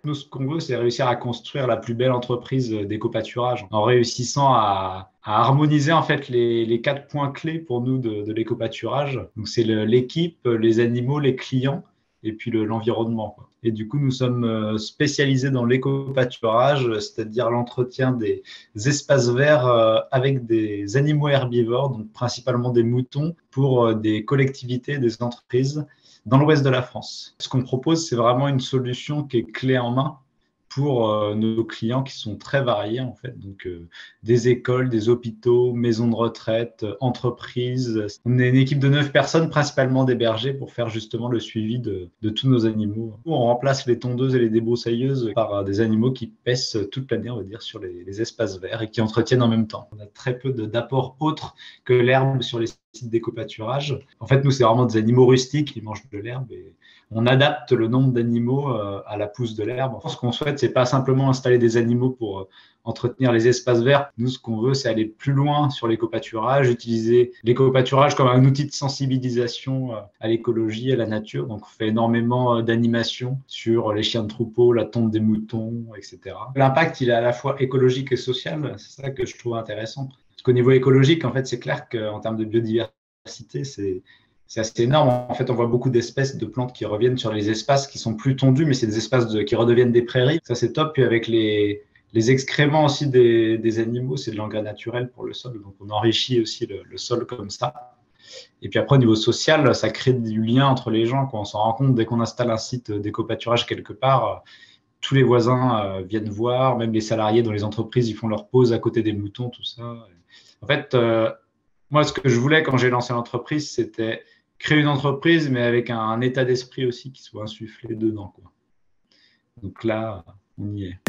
nous, ce qu'on veut, c'est réussir à construire la plus belle entreprise d'éco-pâturage en réussissant à harmoniser en fait les 4 points clés pour nous de l'éco-pâturage. Donc, c'est l'équipe, les animaux, les clients et puis l'environnement, quoi. Et du coup, nous sommes spécialisés dans l'éco-pâturage, c'est-à-dire l'entretien des espaces verts avec des animaux herbivores, donc principalement des moutons, pour des collectivités, des entreprises dans l'ouest de la France. Ce qu'on propose, c'est vraiment une solution qui est clé en main pour nos clients qui sont très variés en fait. Donc des écoles, des hôpitaux, maisons de retraite, entreprises. On est une équipe de 9 personnes, principalement des bergers, pour faire justement le suivi de tous nos animaux. On remplace les tondeuses et les débroussailleuses par des animaux qui paissent toute l'année, on va dire, sur les espaces verts et qui entretiennent en même temps. On a très peu d'apports autres que l'herbe sur les sites d'éco-pâturage. En fait, nous, c'est vraiment des animaux rustiques qui mangent de l'herbe et on adapte le nombre d'animaux à la pousse de l'herbe. Ce qu'on souhaite, c'est pas simplement installer des animaux pour entretenir les espaces verts. Nous, ce qu'on veut, c'est aller plus loin sur l'éco-pâturage, utiliser l'éco-pâturage comme un outil de sensibilisation à l'écologie, à la nature. Donc, on fait énormément d'animations sur les chiens de troupeau, la tonte des moutons, etc. L'impact, il est à la fois écologique et social. C'est ça que je trouve intéressant. Parce qu'au niveau écologique, en fait, c'est clair qu'en termes de biodiversité, c'est assez énorme. En fait, on voit beaucoup d'espèces de plantes qui reviennent sur les espaces qui sont plus tondus, mais c'est des espaces qui redeviennent des prairies. Ça, c'est top. Puis avec les excréments aussi des animaux, c'est de l'engrais naturel pour le sol. Donc, on enrichit aussi le sol comme ça. Et puis après, au niveau social, ça crée du lien entre les gens. Quand on s'en rend compte, dès qu'on installe un site d'éco-pâturage quelque part, tous les voisins viennent voir, même les salariés dans les entreprises, ils font leur pause à côté des moutons, tout ça. En fait, moi, ce que je voulais quand j'ai lancé l'entreprise, c'était créer une entreprise, mais avec un état d'esprit aussi qui soit insufflé dedans, quoi. Donc là, on y est.